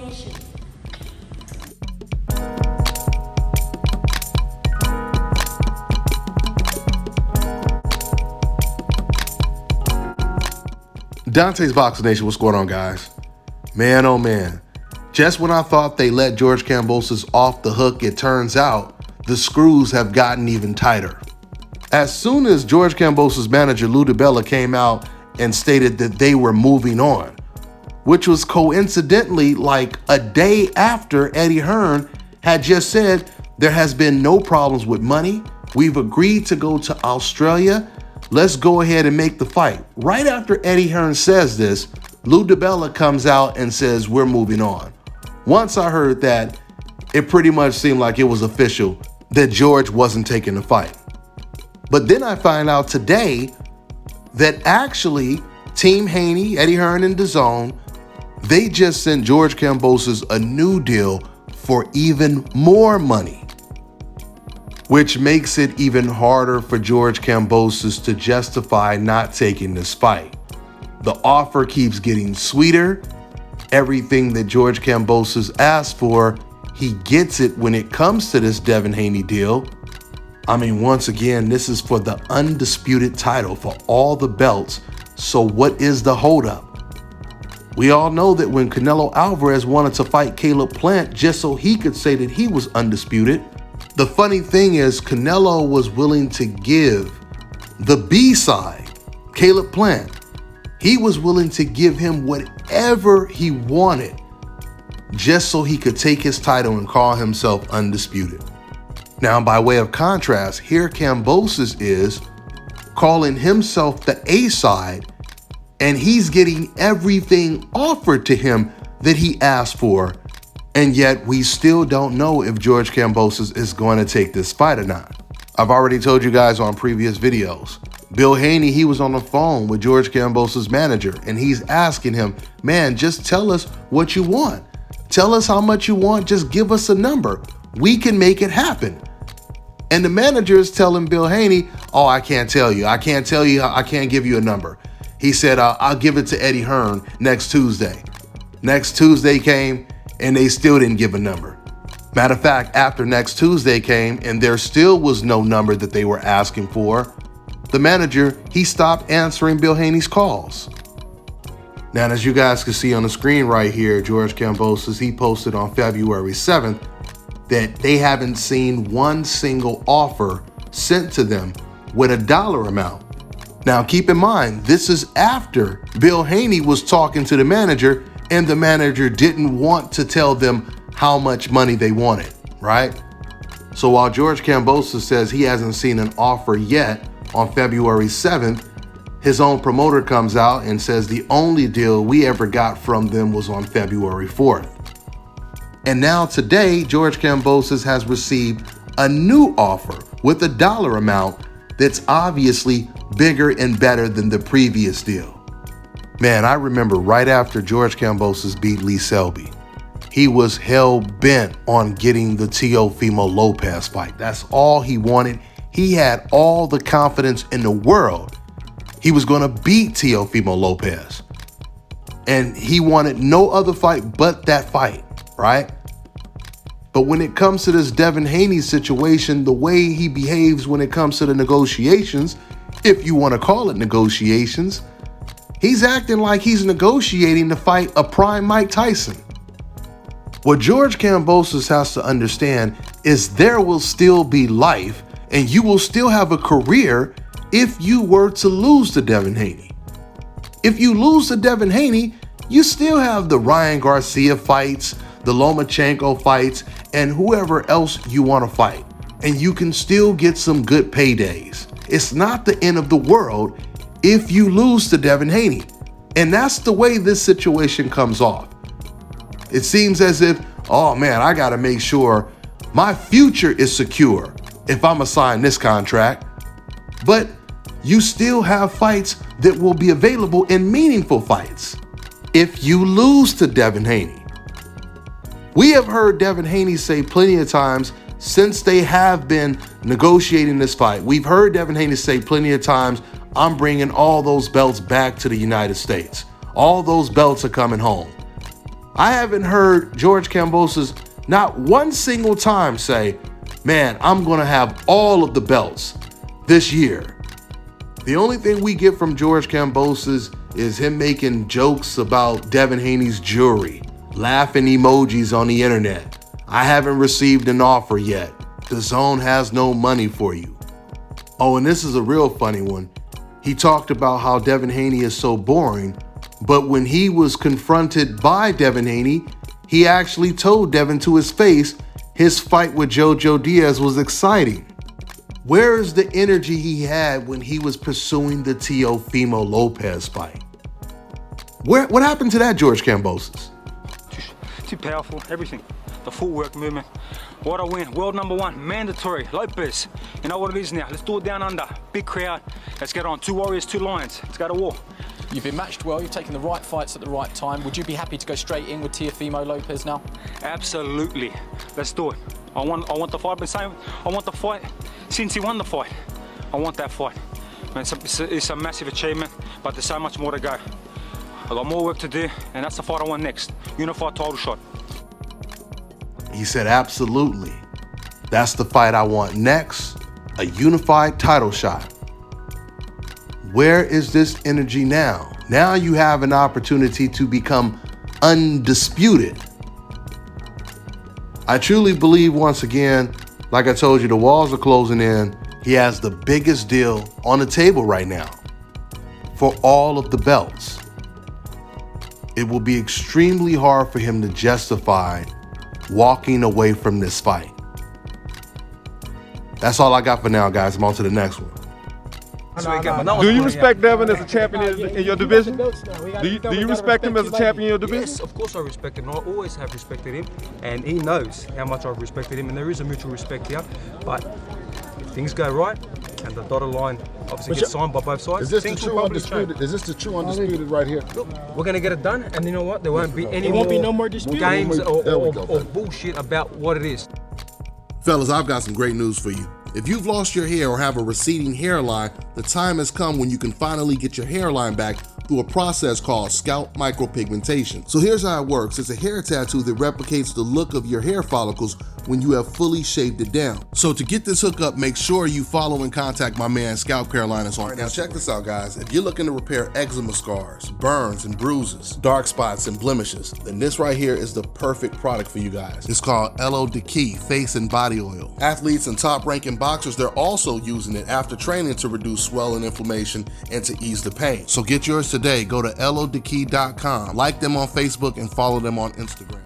Nation. Dante's Boxing Nation, what's going on, guys? Man, oh man. Just when I thought they let George Kambosos off the hook, it turns out the screws have gotten even tighter. As soon as George Kambosos' manager Lou DiBella came out and stated that they were moving on, which was coincidentally like a day after Eddie Hearn had just said there has been no problems with money. We've agreed to go to Australia. Let's go ahead and make the fight. Right after Eddie Hearn says this, Lou DiBella comes out and says we're moving on. Once I heard that, it pretty much seemed like it was official that George wasn't taking the fight. But then I find out today that actually Team Haney, Eddie Hearn, and Dazn, they just sent George Kambosos a new deal for even more money, which makes it even harder for George Kambosos to justify not taking this fight. The offer keeps getting sweeter. Everything that George Kambosos asked for, he gets it when it comes to this Devin Haney deal. I mean, once again, this is for the undisputed title for all the belts. So what is the holdup? We all know that when Canelo Alvarez wanted to fight Caleb Plant just so he could say that he was undisputed, the funny thing is Canelo was willing to give the B-side, Caleb Plant. He was willing to give him whatever he wanted just so he could take his title and call himself undisputed. Now, by way of contrast, here Kambosos is calling himself the A-side, and he's getting everything offered to him that he asked for, and yet we still don't know if George Kambosos is going to take this fight or not. I've already told you guys on previous videos, Bill Haney, he was on the phone with George Kambosos' manager, and he's asking him, man, just tell us what you want. Tell us how much you want, just give us a number. We can make it happen. And the manager is telling Bill Haney, oh, I can't tell you. I can't give you a number. He said, I'll give it to Eddie Hearn next Tuesday. Next Tuesday came, and they still didn't give a number. Matter of fact, after next Tuesday came, and there still was no number that they were asking for, the manager, he stopped answering Bill Haney's calls. Now, as you guys can see on the screen right here, George Kambosos, he posted on February 7th that they haven't seen one single offer sent to them with a dollar amount. Now, keep in mind, this is after Bill Haney was talking to the manager, and the manager didn't want to tell them how much money they wanted, right? So while George Kambosos says he hasn't seen an offer yet on February 7th, his own promoter comes out and says the only deal we ever got from them was on February 4th. And now today, George Kambosos has received a new offer with a dollar amount that's obviously bigger and better than the previous deal. Man, I remember right after George Kambosos beat Lee Selby, he was hell-bent on getting the Teofimo Lopez fight. That's all he wanted. He had all the confidence in the world. He was going to beat Teofimo Lopez. And he wanted no other fight but that fight, right? But when it comes to this Devin Haney situation, the way he behaves when it comes to the negotiations, if you want to call it negotiations, he's acting like he's negotiating to fight a prime Mike Tyson. What George Kambosos has to understand is there will still be life and you will still have a career if you were to lose to Devin Haney. If you lose to Devin Haney, you still have the Ryan Garcia fights, the Lomachenko fights, and whoever else you want to fight. And you can still get some good paydays. It's not the end of the world if you lose to Devin Haney. And that's the way this situation comes off. It seems as if, oh man, I got to make sure my future is secure if I'm assigned this contract. But you still have fights that will be available in meaningful fights if you lose to Devin Haney. We have heard Devin Haney say plenty of times since they have been negotiating this fight. We've heard Devin Haney say plenty of times, I'm bringing all those belts back to the United States. All those belts are coming home. I haven't heard George Kambosos not one single time say, man, I'm gonna have all of the belts this year. The only thing we get from George Kambosos is him making jokes about Devin Haney's jewelry, laughing emojis on the internet. I haven't received an offer yet. Dazn has no money for you. Oh, and this is a real funny one. He talked about how Devin Haney is so boring, but when he was confronted by Devin Haney, he actually told Devin to his face his fight with Jojo Diaz was exciting. Where is the energy he had when he was pursuing the Teofimo Lopez fight? What happened to that, George Kambosos? Too powerful, everything. The footwork movement. What a win. World #1, mandatory. Lopez. You know what it is now. Let's do it down under. Big crowd. Let's get on. 2 warriors, 2 lions. Let's go to war. You've been matched well. You've taken the right fights at the right time. Would you be happy to go straight in with Teofimo Lopez now? Absolutely. Let's do it. I want the fight. I've been saying I want the fight since he won the fight. I want that fight. Man, it's a massive achievement, but there's so much more to go. I've got more work to do, and that's the fight I want next. Unified title shot. He said, absolutely. That's the fight I want next, a unified title shot. Where is this energy now? Now you have an opportunity to become undisputed. I truly believe, once again, like I told you, the walls are closing in. He has the biggest deal on the table right now for all of the belts. It will be extremely hard for him to justify walking away from this fight. That's all I got for now, guys. I'm on to the next one. Do you respect Devin as a champion in your division? Do you respect him as a champion in your division? Yes, of course I respect him. I always have respected him, and he knows how much I've respected him, and there is a mutual respect here. But if things go right, and the dotted line obviously gets signed by both sides, is this the true undisputed? Is this the true undisputed right here? Look, we're going to get it done, and you know what? There won't be any more games or bullshit about what it is. Fellas, I've got some great news for you. If you've lost your hair or have a receding hairline, the time has come when you can finally get your hairline back through a process called scalp micropigmentation. So here's how it works. It's a hair tattoo that replicates the look of your hair follicles when you have fully shaved it down. So to get this hookup, make sure you follow and contact my man Scalp Carolinas on Instagram. Now check this out, guys. If you're looking to repair eczema scars, burns and bruises, dark spots and blemishes, then this right here is the perfect product for you guys. It's called LO Deki Face and Body Oil. Athletes and top-ranking boxers, they're also using it after training to reduce swelling, inflammation, and to ease the pain. So get yours today. Go to lodeki.com, like them on Facebook, and follow them on Instagram.